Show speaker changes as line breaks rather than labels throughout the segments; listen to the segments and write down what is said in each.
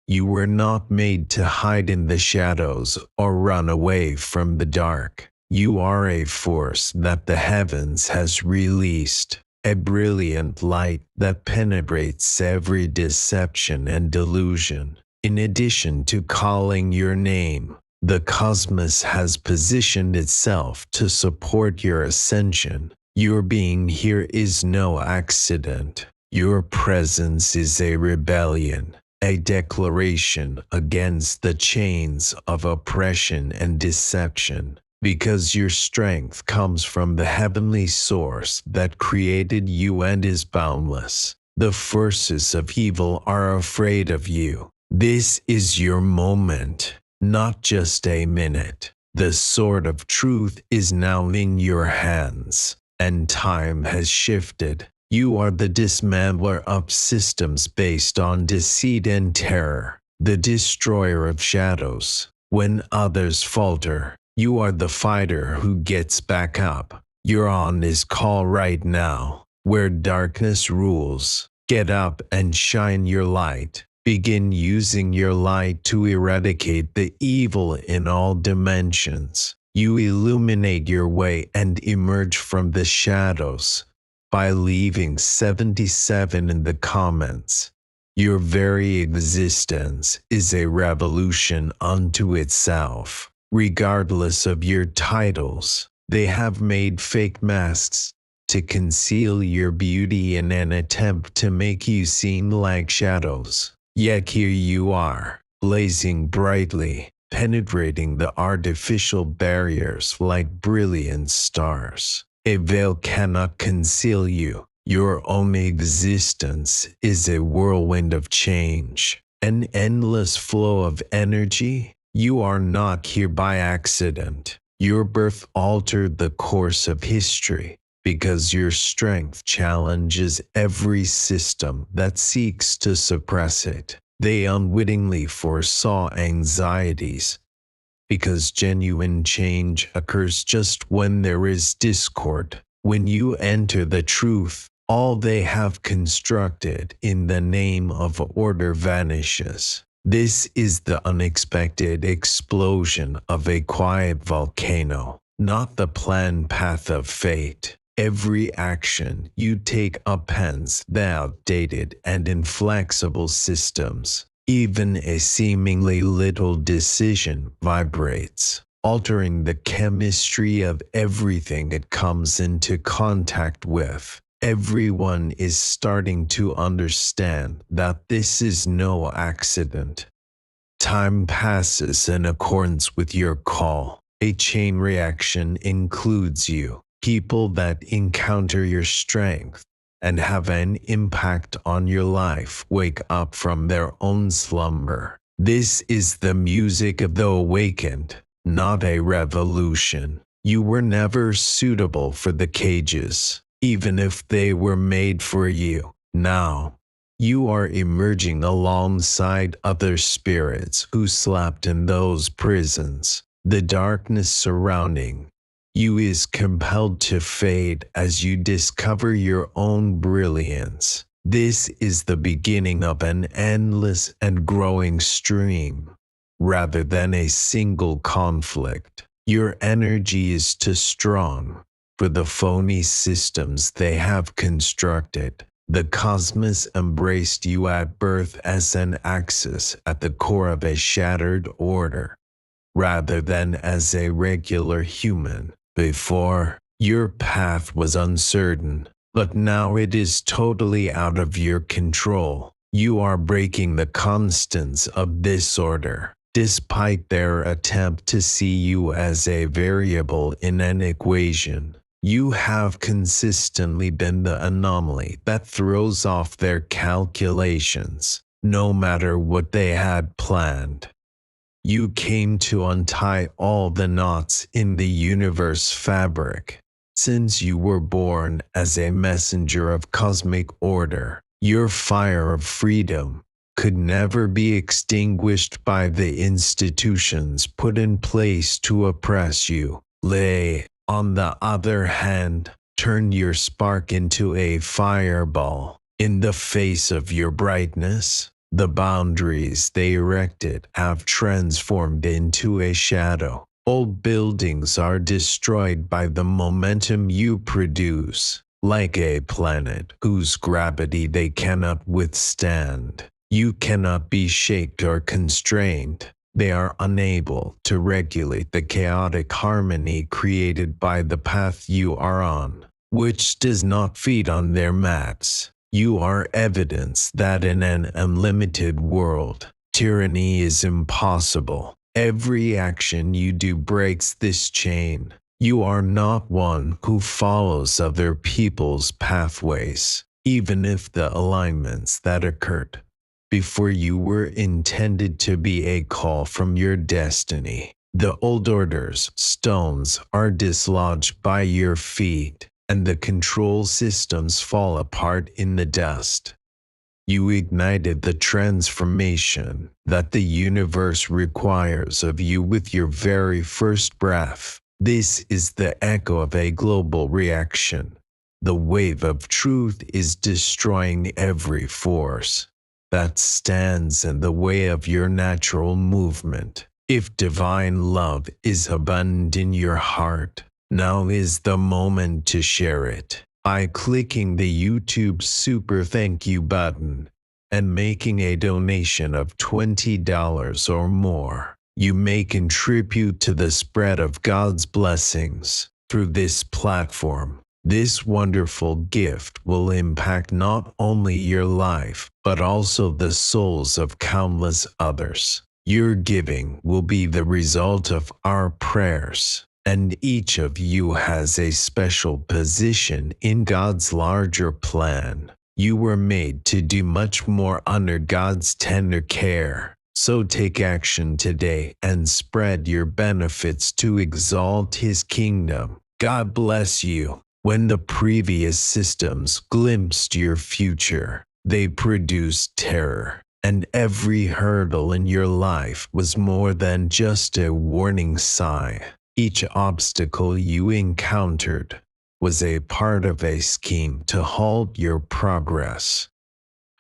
You were not made to hide in the shadows or run away from the dark. You are a force that the heavens has released, a brilliant light that penetrates every deception and delusion. In addition to calling your name, the cosmos has positioned itself to support your ascension. Your being here is no accident. Your presence is a rebellion, a declaration against the chains of oppression and deception. Because your strength comes from the heavenly source that created you and is boundless. The forces of evil are afraid of you. This is your moment, not just a minute. The sword of truth is now in your hands, and time has shifted. You are the dismantler of systems based on deceit and terror, the destroyer of shadows. When others falter, you are the fighter who gets back up. You're on this call right now, where darkness rules. Get up and shine your light. Begin using your light to eradicate the evil in all dimensions. You illuminate your way and emerge from the shadows by leaving 77 in the comments. Your very existence is a revolution unto itself. Regardless of your titles, they have made fake masks to conceal your beauty in an attempt to make you seem like shadows. Yet here you are, blazing brightly, penetrating the artificial barriers like brilliant stars. A veil cannot conceal you. Your own existence is a whirlwind of change, an endless flow of energy. You are not here by accident. Your birth altered the course of history because your strength challenges every system that seeks to suppress it. They unwittingly foresaw anxieties because genuine change occurs just when there is discord. When you enter the truth, all they have constructed in the name of order vanishes. This is the unexpected explosion of a quiet volcano, not the planned path of fate. Every action you take upends the outdated and inflexible systems. Even a seemingly little decision vibrates, altering the chemistry of everything it comes into contact with. Everyone is starting to understand that this is no accident. Time passes in accordance with your call. A chain reaction includes you. People that encounter your strength and have an impact on your life wake up from their own slumber. This is the music of the awakened, not a revolution. You were never suitable for the cages, even if they were made for you. Now, you are emerging alongside other spirits who slept in those prisons. The darkness surrounding you is compelled to fade as you discover your own brilliance. This is the beginning of an endless and growing stream, rather than a single conflict. Your energy is too strong for the phony systems they have constructed. The cosmos embraced you at birth as an axis at the core of a shattered order, rather than as a regular human. Before, your path was uncertain, but now it is totally out of your control. You are breaking the constants of disorder, despite their attempt to see you as a variable in an equation. You have consistently been the anomaly that throws off their calculations, no matter what they had planned. You came to untie all the knots in the universe fabric. Since you were born as a messenger of cosmic order, your fire of freedom could never be extinguished by the institutions put in place to oppress you. Lay, on the other hand, turn your spark into a fireball. In the face of your brightness, The boundaries they erected have transformed into a shadow. Old buildings are destroyed by the momentum you produce, like a planet whose gravity they cannot withstand. You cannot be shaped or constrained. They are unable to regulate the chaotic harmony created by the path you are on, which does not feed on their mats. You are evidence that in an unlimited world, tyranny is impossible. Every action you do breaks this chain. You are not one who follows other people's pathways, even if the alignments that occurred before you were intended to be a call from your destiny. The old order's stones are dislodged by your feet, and the control systems fall apart in the dust. You ignited the transformation that the universe requires of you with your very first breath. This is the echo of a global reaction. The wave of truth is destroying every force that stands in the way of your natural movement. If divine love is abundant in your heart, now is the moment to share it by clicking the YouTube Super Thank You button and making a donation of $20 or more. You may contribute to the spread of God's blessings through this platform. This wonderful gift will impact not only your life, but also the souls of countless others. Your giving will be the result of our prayers, and each of you has a special position in God's larger plan. You were made to do much more under God's tender care. So take action today and spread your benefits to exalt His kingdom. God bless you. When the previous systems glimpsed your future, they produced terror, and every hurdle in your life was more than just a warning sign. Each obstacle you encountered was a part of a scheme to halt your progress.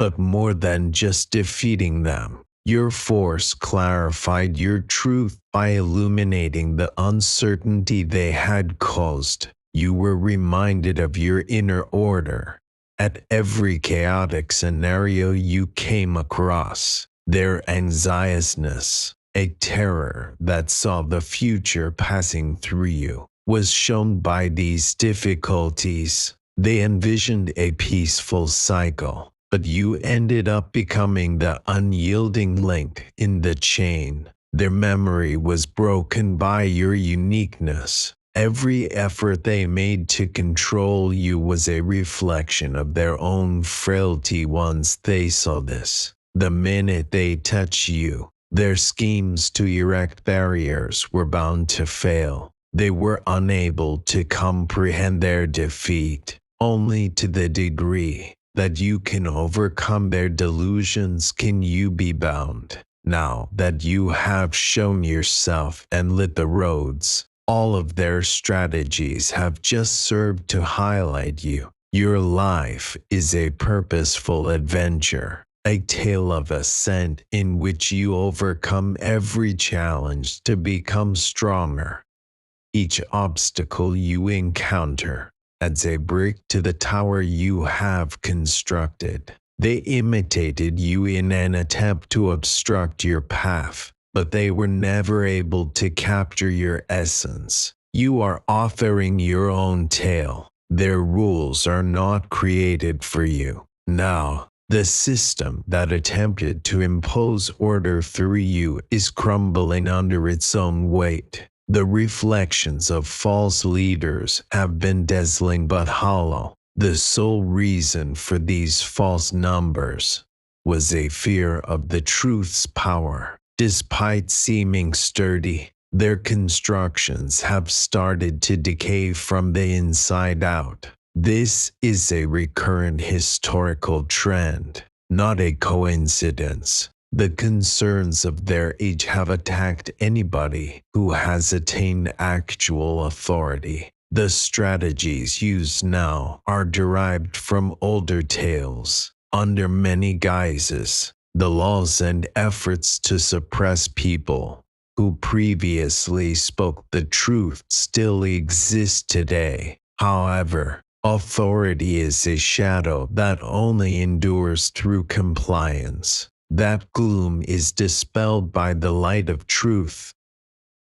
But more than just defeating them, your force clarified your truth by illuminating the uncertainty they had caused. You were reminded of your inner order. At every chaotic scenario you came across, their anxiousness, a terror that saw the future passing through you, was shown by these difficulties. They envisioned a peaceful cycle, but you ended up becoming the unyielding link in the chain. Their memory was broken by your uniqueness. Every effort they made to control you was a reflection of their own frailty. Once they saw this, the minute they touched you, their schemes to erect barriers were bound to fail. They were unable to comprehend their defeat. Only to the degree that you can overcome their delusions can you be bound. Now that you have shown yourself and lit the roads, all of their strategies have just served to highlight you. Your life is a purposeful adventure, a tale of ascent in which you overcome every challenge to become stronger. Each obstacle you encounter adds a brick to the tower you have constructed. They imitated you in an attempt to obstruct your path, but they were never able to capture your essence. You are authoring your own tale. Their rules are not created for you. Now, the system that attempted to impose order through you is crumbling under its own weight. The reflections of false leaders have been dazzling but hollow. The sole reason for these false numbers was a fear of the truth's power. Despite seeming sturdy, their constructions have started to decay from the inside out. This is a recurrent historical trend, not a coincidence. The concerns of their age have attacked anybody who has attained actual authority. The strategies used now are derived from older tales. Under many guises, The laws and efforts to suppress people who previously spoke the truth still exist today. However, authority is a shadow that only endures through compliance. That gloom is dispelled by the light of truth.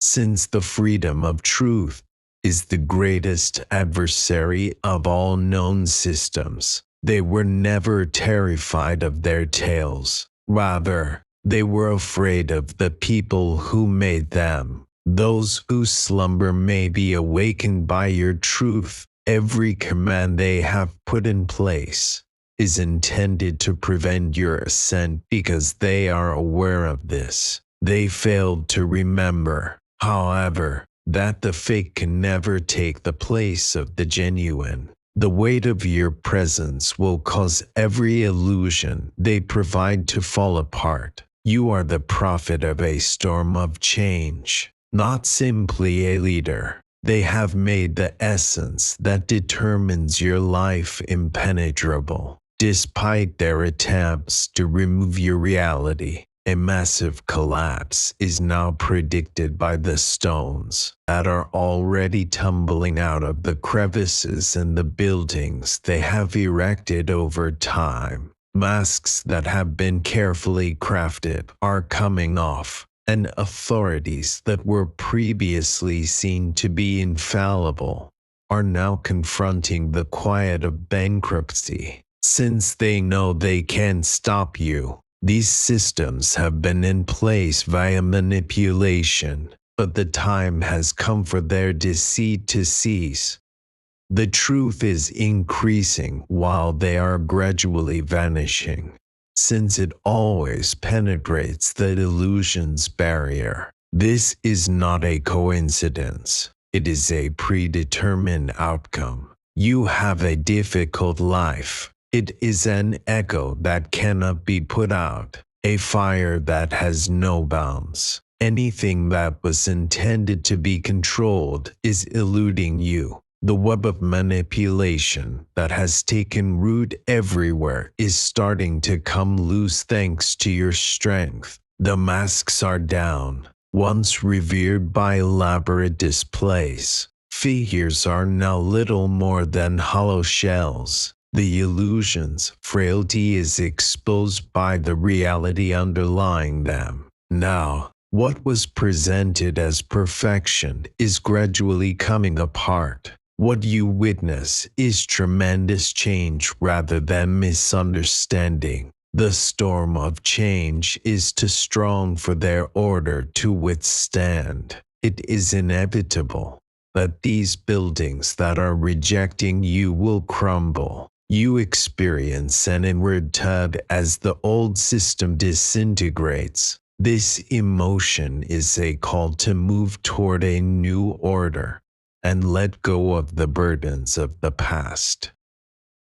Since the freedom of truth is the greatest adversary of all known systems, they were never terrified of their tales. Rather, they were afraid of the people who made them. Those whose slumber may be awakened by your truth. Every command they have put in place is intended to prevent your ascent because they are aware of this. They failed to remember, however, that the fake can never take the place of the genuine. The weight of your presence will cause every illusion they provide to fall apart. You are the prophet of a storm of change, not simply a leader. They have made the essence that determines your life impenetrable. Despite their attempts to remove your reality, a massive collapse is now predicted by the stones that are already tumbling out of the crevices in the buildings they have erected over time. Masks that have been carefully crafted are coming off, and authorities that were previously seen to be infallible are now confronting the quiet of bankruptcy. Since they know they can't stop you, these systems have been in place via manipulation, but the time has come for their deceit to cease. The truth is increasing while they are gradually vanishing, since it always penetrates the illusion's barrier. This is not a coincidence. It is a predetermined outcome. You have a difficult life. It is an echo that cannot be put out, a fire that has no bounds. Anything that was intended to be controlled is eluding you. The web of manipulation that has taken root everywhere is starting to come loose thanks to your strength. The masks are down. Once revered by elaborate displays, figures are now little more than hollow shells. The illusion's frailty is exposed by the reality underlying them. Now, what was presented as perfection is gradually coming apart. What you witness is tremendous change rather than misunderstanding. The storm of change is too strong for their order to withstand. It is inevitable that these buildings that are rejecting you will crumble. You experience an inward tug as the old system disintegrates. This emotion is a call to move toward a new order and let go of the burdens of the past.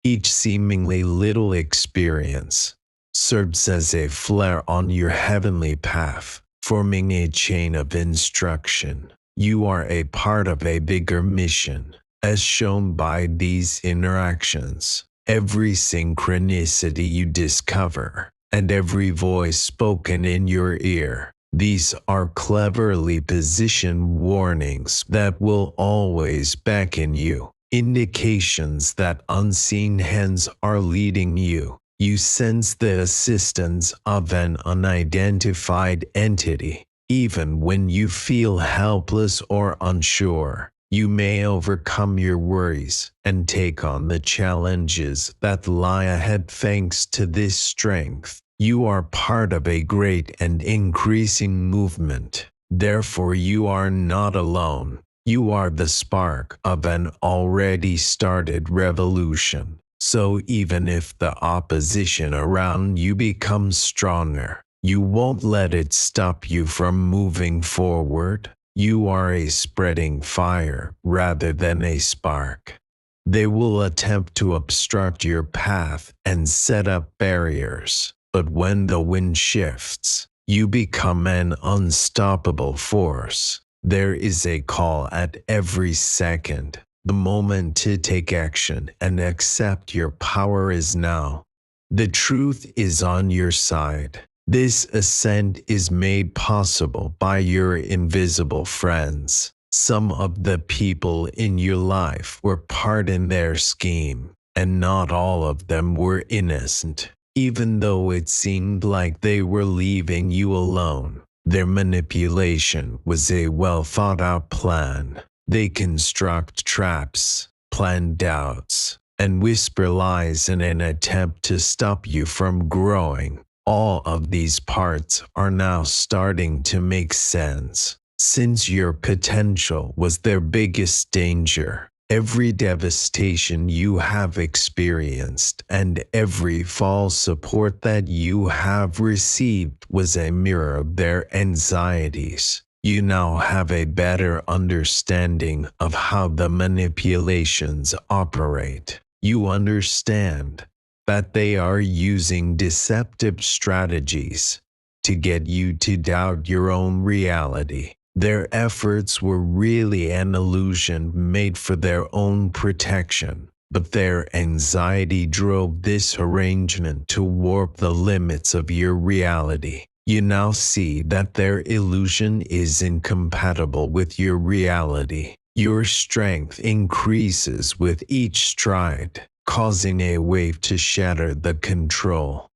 Each seemingly little experience serves as a flare on your heavenly path, forming a chain of instruction. You are a part of a bigger mission, as shown by these interactions. Every synchronicity you discover, and every voice spoken in your ear, these are cleverly positioned warnings that will always beckon you, indications that unseen hands are leading you. You sense the assistance of an unidentified entity. Even when you feel helpless or unsure, you may overcome your worries and take on the challenges that lie ahead thanks to this strength. You are part of a great and increasing movement. Therefore, you are not alone. You are the spark of an already started revolution. So even if the opposition around you becomes stronger, you won't let it stop you from moving forward. You are a spreading fire rather than a spark. They will attempt to obstruct your path and set up barriers, but when the wind shifts, you become an unstoppable force. There is a call at every second. The moment to take action and accept your power is now. The truth is on your side. This ascent is made possible by your invisible friends. Some of the people in your life were part in their scheme, and not all of them were innocent. Even though it seemed like they were leaving you alone, their manipulation was a well thought out plan. They construct traps, plan doubts, and whisper lies in an attempt to stop you from growing. All of these parts are now starting to make sense. Since your potential was their biggest danger, every devastation you have experienced and every false support that you have received was a mirror of their anxieties. You now have a better understanding of how the manipulations operate. You understand that they are using deceptive strategies to get you to doubt your own reality. Their efforts were really an illusion made for their own protection, but their anxiety drove this arrangement to warp the limits of your reality. You now see that their illusion is incompatible with your reality. Your strength increases with each stride, causing a wave to shatter the control.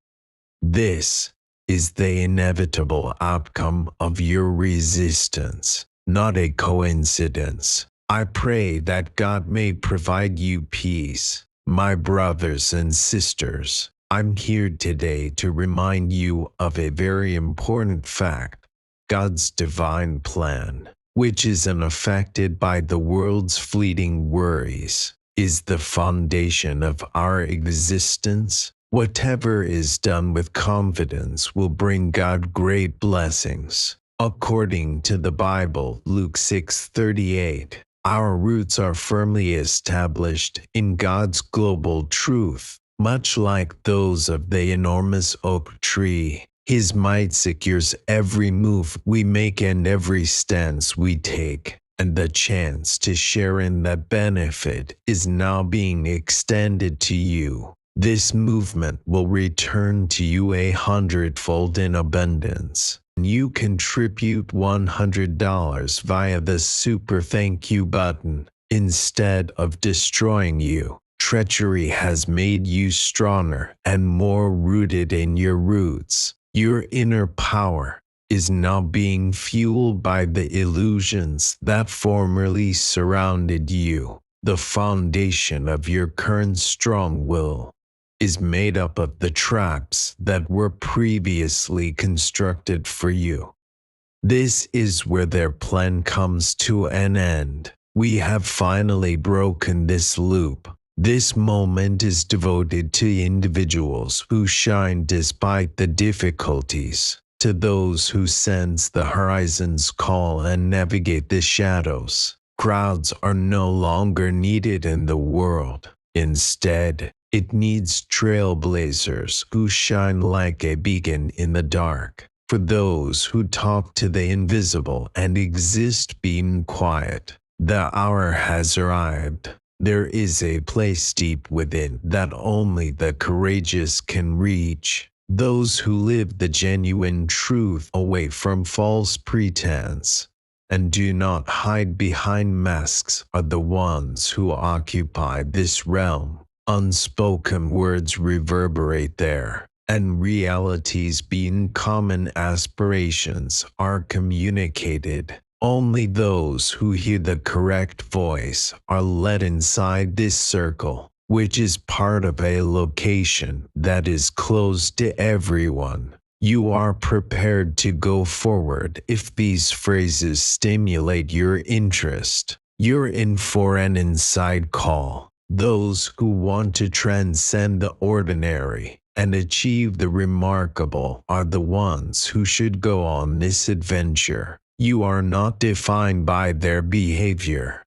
This is the inevitable outcome of your resistance, not a coincidence. I pray that God may provide you peace. My brothers and sisters, I'm here today to remind you of a very important fact. God's divine plan, which is unaffected by the world's fleeting worries, is the foundation of our existence. Whatever is done with confidence will bring God great blessings. According to the Bible, Luke 6:38, our roots are firmly established in God's global truth, much like those of the enormous oak tree. His might secures every move we make and every stance we take, and the chance to share in that benefit is now being extended to you. This movement will return to you 100-fold in abundance. You contribute $100 via the super thank you button. Instead of destroying you, treachery has made you stronger and more rooted in your roots. Your inner power is now being fueled by the illusions that formerly surrounded you. The foundation of your current strong will is made up of the traps that were previously constructed for you. This is where their plan comes to an end. We have finally broken this loop. This moment is devoted to individuals who shine despite the difficulties, to those who sense the horizon's call and navigate the shadows. Crowds are no longer needed in the world. Instead, it needs trailblazers who shine like a beacon in the dark. For those who talk to the invisible and exist being quiet, the hour has arrived. There is a place deep within that only the courageous can reach. Those who live the genuine truth away from false pretense and do not hide behind masks are the ones who occupy this realm. Unspoken words reverberate there, and realities being common aspirations are communicated. Only those who hear the correct voice are led inside this circle, which is part of a location that is closed to everyone. You are prepared to go forward if these phrases stimulate your interest. You're in for an inside call. Those who want to transcend the ordinary and achieve the remarkable are the ones who should go on this adventure. You are not defined by their behavior.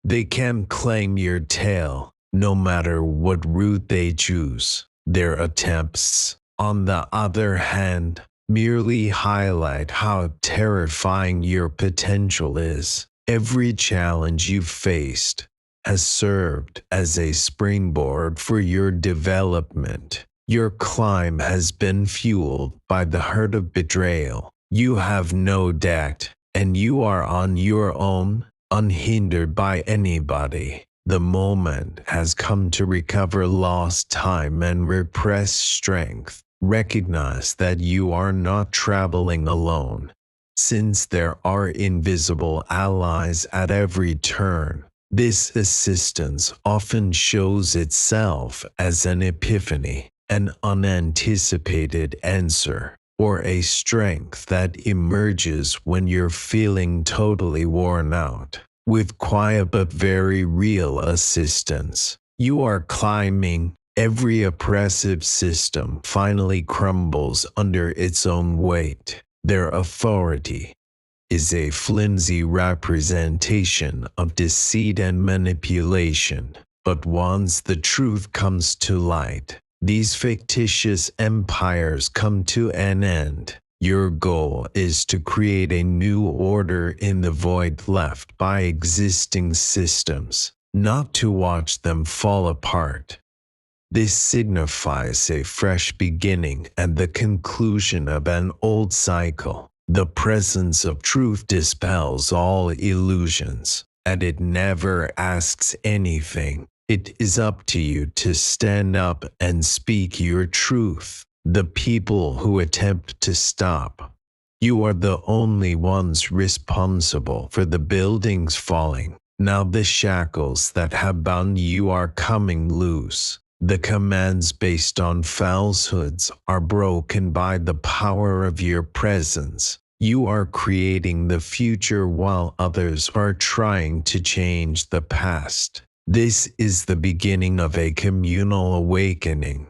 They can claim your tail, no matter what route they choose. Their attempts, on the other hand, merely highlight how terrifying your potential is. Every challenge you've faced has served as a springboard for your development. Your climb has been fueled by the hurt of betrayal. You have no debt, and you are on your own, unhindered by anybody. The moment has come to recover lost time and repressed strength. Recognize that you are not traveling alone, since there are invisible allies at every turn. This assistance often shows itself as an epiphany, an unanticipated answer, or a strength that emerges when you're feeling totally worn out. With quiet but very real assistance, you are climbing. Every oppressive system finally crumbles under its own weight. Their authority is a flimsy representation of deceit and manipulation. But once the truth comes to light, these fictitious empires come to an end. Your goal is to create a new order in the void left by existing systems, not to watch them fall apart. This signifies a fresh beginning and the conclusion of an old cycle. The presence of truth dispels all illusions, and it never asks anything. It is up to you to stand up and speak your truth. The people who attempt to stop you are the only ones responsible for the buildings falling. Now the shackles that have bound you are coming loose. The commands based on falsehoods are broken by the power of your presence. You are creating the future while others are trying to change the past. This is the beginning of a communal awakening,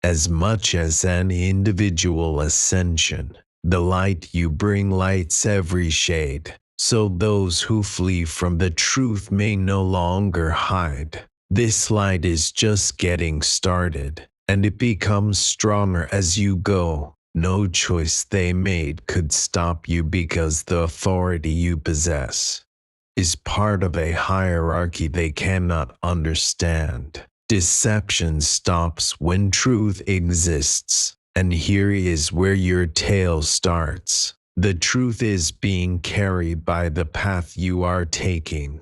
as much as an individual ascension. The light you bring lights every shade, so those who flee from the truth may no longer hide. This light is just getting started, and it becomes stronger as you go. No choice they made could stop you because the authority you possess is part of a hierarchy they cannot understand. Deception stops when truth exists, and here is where your tale starts. The truth is being carried by the path you are taking,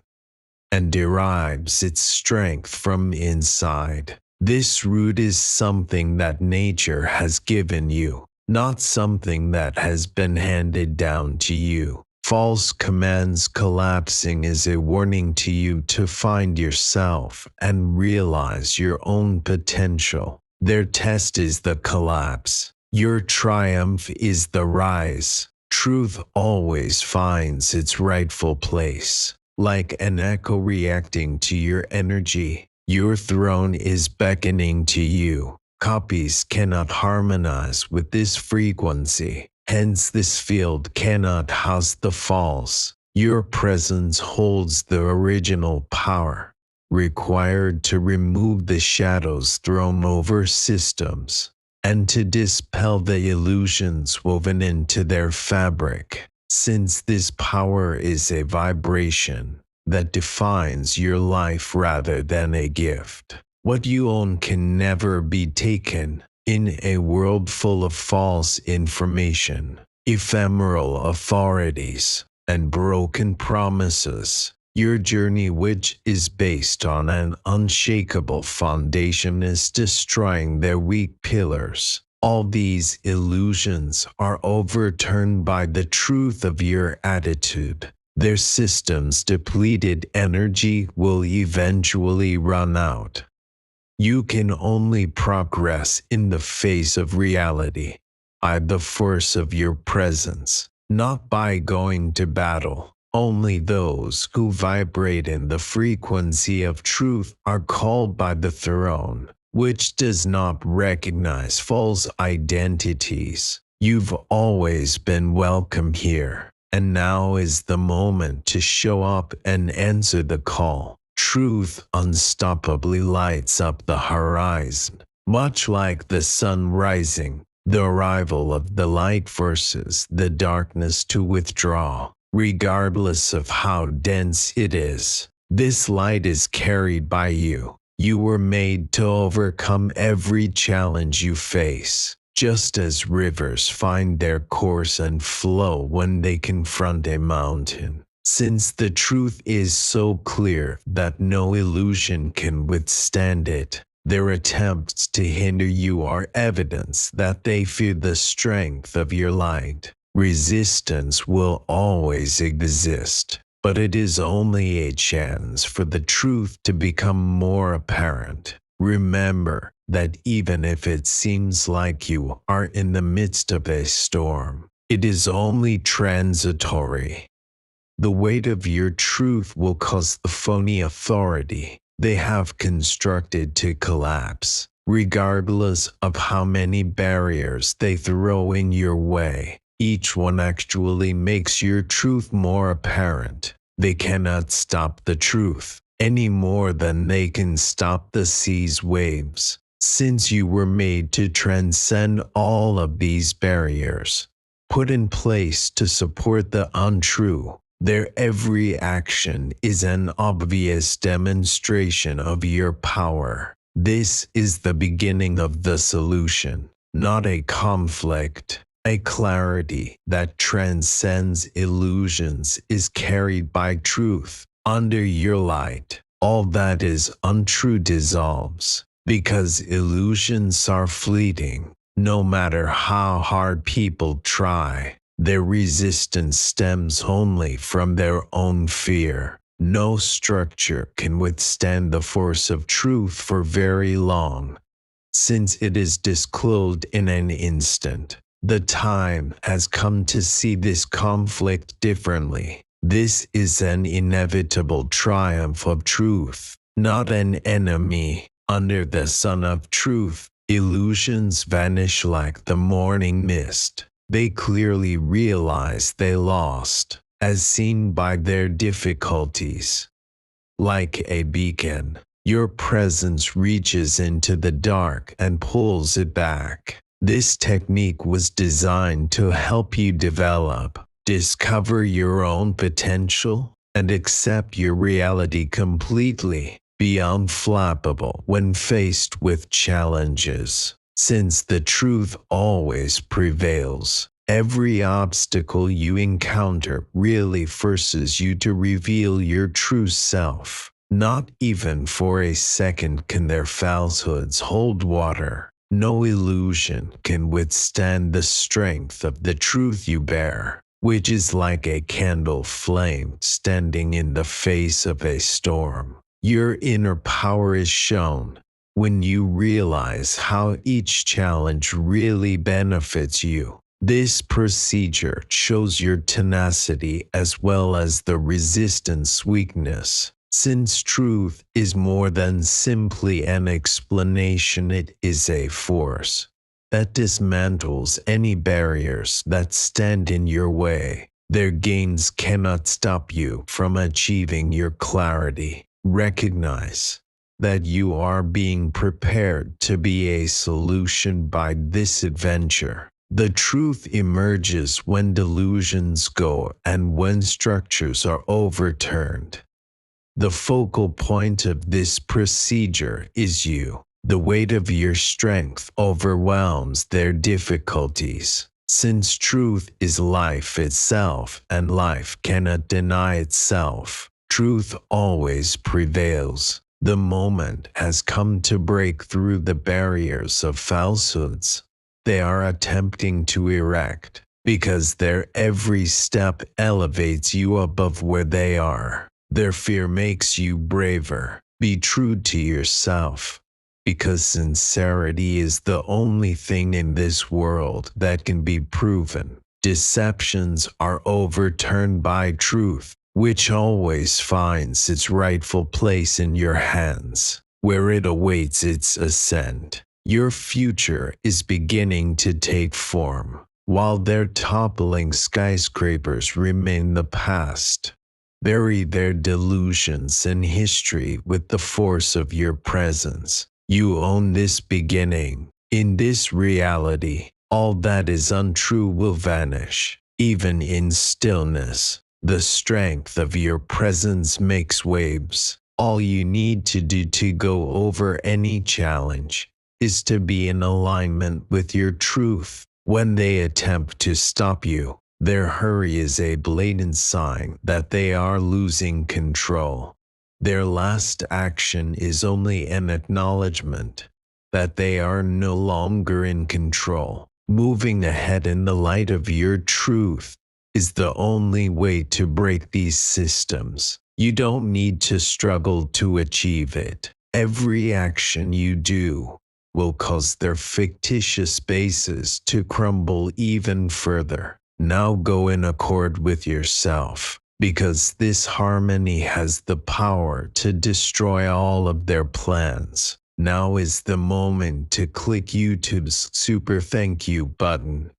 and derives its strength from inside. This root is something that nature has given you, not something that has been handed down to you. False commands collapsing is a warning to you to find yourself and realize your own potential. Their test is the collapse. Your triumph is the rise. Truth always finds its rightful place. Like an echo reacting to your energy, your throne is beckoning to you. Copies cannot harmonize with this frequency. Hence this field cannot house the false. Your presence holds the original power, required to remove the shadows thrown over systems, and to dispel the illusions woven into their fabric. Since this power is a vibration that defines your life rather than a gift, what you own can never be taken. In a world full of false information, ephemeral authorities, and broken promises, your journey, which is based on an unshakable foundation, is destroying their weak pillars. All these illusions are overturned by the truth of your attitude. Their system's depleted energy will eventually run out. You can only progress in the face of reality by the force of your presence, not by going to battle. Only those who vibrate in the frequency of truth are called by the throne, which does not recognize false identities. You've always been welcome here, and now is the moment to show up and answer the call. Truth unstoppably lights up the horizon, much like the sun rising. The arrival of the light forces the darkness to withdraw, regardless of how dense it is. This light is carried by you, You were made to overcome every challenge you face, just as rivers find their course and flow when they confront a mountain. Since the truth is so clear that no illusion can withstand it, their attempts to hinder you are evidence that they fear the strength of your light. Resistance will always exist, but it is only a chance for the truth to become more apparent. Remember that even if it seems like you are in the midst of a storm, it is only transitory. The weight of your truth will cause the phony authority they have constructed to collapse, regardless of how many barriers they throw in your way. Each one actually makes your truth more apparent. They cannot stop the truth any more than they can stop the sea's waves, since you were made to transcend all of these barriers, put in place to support the untrue. Their every action is an obvious demonstration of your power. This is the beginning of the solution, not a conflict. A clarity that transcends illusions is carried by truth. Under your light, all that is untrue dissolves, because illusions are fleeting. No matter how hard people try, their resistance stems only from their own fear. No structure can withstand the force of truth for very long, since it is disclosed in an instant. The time has come to see this conflict differently. This is an inevitable triumph of truth, not an enemy. Under the sun of truth, illusions vanish like the morning mist. They clearly realize they lost, as seen by their difficulties. Like a beacon, your presence reaches into the dark and pulls it back. This technique was designed to help you develop, discover your own potential, and accept your reality completely. Be unflappable when faced with challenges, since the truth always prevails. Every obstacle you encounter really forces you to reveal your true self. Not even for a second can their falsehoods hold water. No illusion can withstand the strength of the truth you bear, which is like a candle flame standing in the face of a storm. Your inner power is shown when you realize how each challenge really benefits you. This procedure shows your tenacity as well as the resistance weakness. Since truth is more than simply an explanation, it is a force that dismantles any barriers that stand in your way. Their gains cannot stop you from achieving your clarity. Recognize that you are being prepared to be a solution by this adventure. The truth emerges when delusions go and when structures are overturned. The focal point of this procedure is you. The weight of your strength overwhelms their difficulties. Since truth is life itself and life cannot deny itself, truth always prevails. The moment has come to break through the barriers of falsehoods they are attempting to erect, because their every step elevates you above where they are. Their fear makes you braver. Be true to yourself, because sincerity is the only thing in this world that can be proven. Deceptions are overturned by truth, which always finds its rightful place in your hands, where it awaits its ascent. Your future is beginning to take form, while their toppling skyscrapers remain the past. Bury their delusions in history with the force of your presence. You own this beginning. In this reality, all that is untrue will vanish, even in stillness. The strength of your presence makes waves. All you need to do to go over any challenge is to be in alignment with your truth. When they attempt to stop you, their hurry is a blatant sign that they are losing control. Their last action is only an acknowledgement that they are no longer in control. Moving ahead in the light of your truth is the only way to break these systems. You don't need to struggle to achieve it. Every action you do will cause their fictitious bases to crumble even further. Now go in accord with yourself, because this harmony has the power to destroy all of their plans. Now is the moment to click YouTube's super thank you button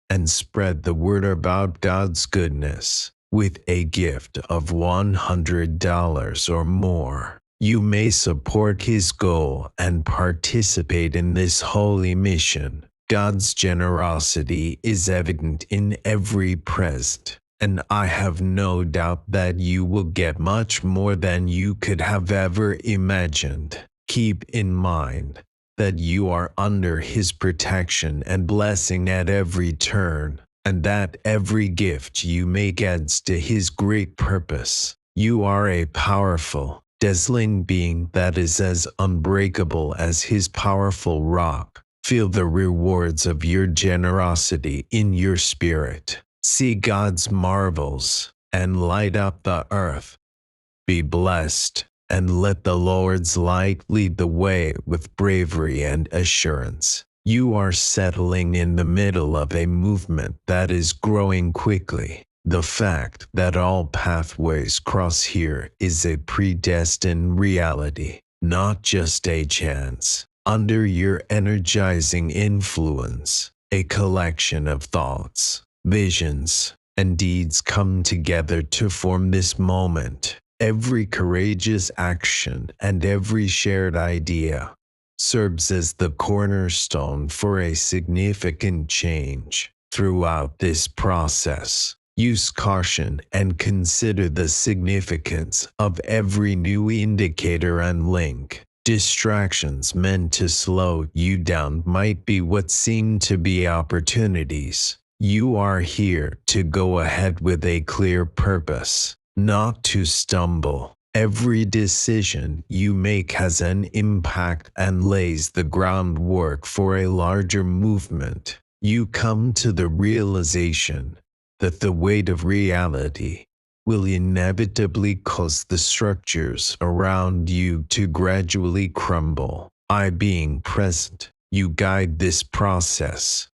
and spread the word about God's goodness. With a gift of $100 or more, you may support His goal and participate in this holy mission. God's generosity is evident in every present, and I have no doubt that you will get much more than you could have ever imagined. Keep in mind that you are under His protection and blessing at every turn, and that every gift you make adds to His great purpose. You are a powerful, dazzling being that is as unbreakable as His powerful rock. Feel the rewards of your generosity in your spirit. See God's marvels and light up the earth. Be blessed, and let the Lord's light lead the way with bravery and assurance. You are settling in the middle of a movement that is growing quickly. The fact that all pathways cross here is a predestined reality, not just a chance. Under your energizing influence, a collection of thoughts, visions, and deeds come together to form this moment. Every courageous action and every shared idea serves as the cornerstone for a significant change. Throughout this process, use caution and consider the significance of every new indicator and link. Distractions meant to slow you down might be what seem to be opportunities. You are here to go ahead with a clear purpose, not to stumble. Every decision you make has an impact and lays the groundwork for a larger movement. You come to the realization that the weight of reality will inevitably cause the structures around you to gradually crumble. By being present, you guide this process.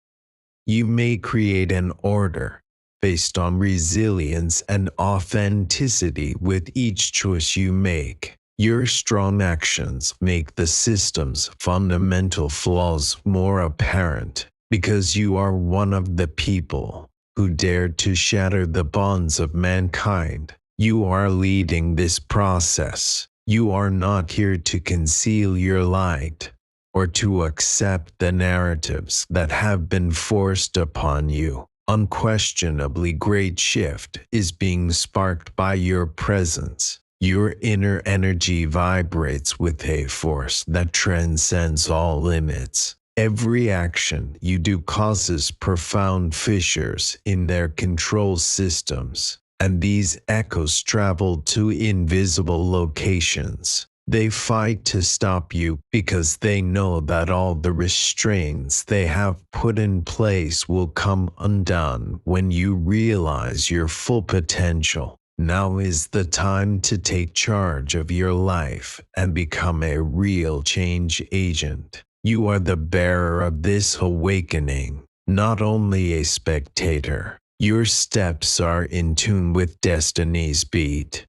You may create an order based on resilience and authenticity with each choice you make. Your strong actions make the system's fundamental flaws more apparent, because you are one of the people who dared to shatter the bonds of mankind. You are leading this process. You are not here to conceal your light or to accept the narratives that have been forced upon you. Unquestionably, great shift is being sparked by your presence. Your inner energy vibrates with a force that transcends all limits. Every action you do causes profound fissures in their control systems, and these echoes travel to invisible locations. They fight to stop you because they know that all the restraints they have put in place will come undone when you realize your full potential. Now is the time to take charge of your life and become a real change agent. You are the bearer of this awakening, not only a spectator. Your steps are in tune with destiny's beat.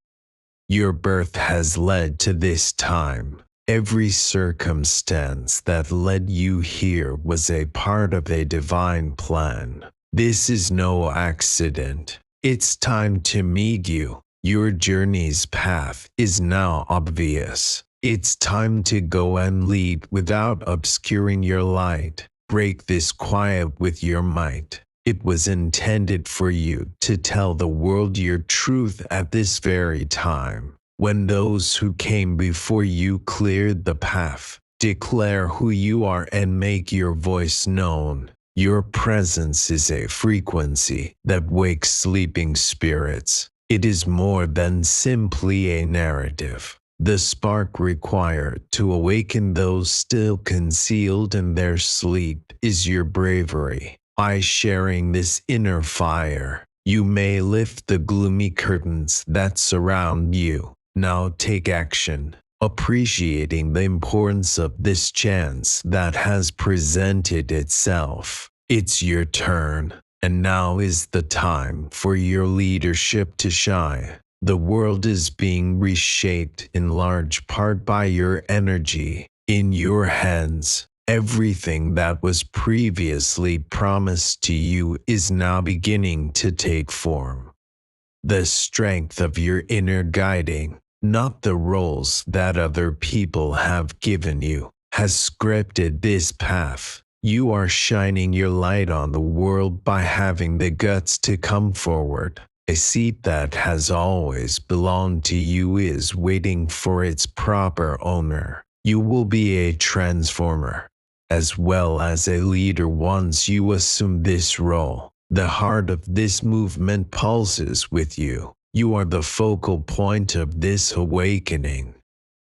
Your birth has led to this time. Every circumstance that led you here was a part of a divine plan. This is no accident. It's time to meet you. Your journey's path is now obvious. It's time to go and lead without obscuring your light. Break this quiet with your might. It was intended for you to tell the world your truth at this very time. When those who came before you cleared the path, declare who you are and make your voice known. Your presence is a frequency that wakes sleeping spirits. It is more than simply a narrative. The spark required to awaken those still concealed in their sleep is your bravery. By sharing this inner fire, you may lift the gloomy curtains that surround you. Now take action, appreciating the importance of this chance that has presented itself. It's your turn, and now is the time for your leadership to shine. The world is being reshaped in large part by your energy. In your hands, everything that was previously promised to you is now beginning to take form. The strength of your inner guiding, not the roles that other people have given you, has scripted this path. You are shining your light on the world by having the guts to come forward. A seat that has always belonged to you is waiting for its proper owner. You will be a transformer, as well as a leader once you assume this role. The heart of this movement pulses with you. You are the focal point of this awakening.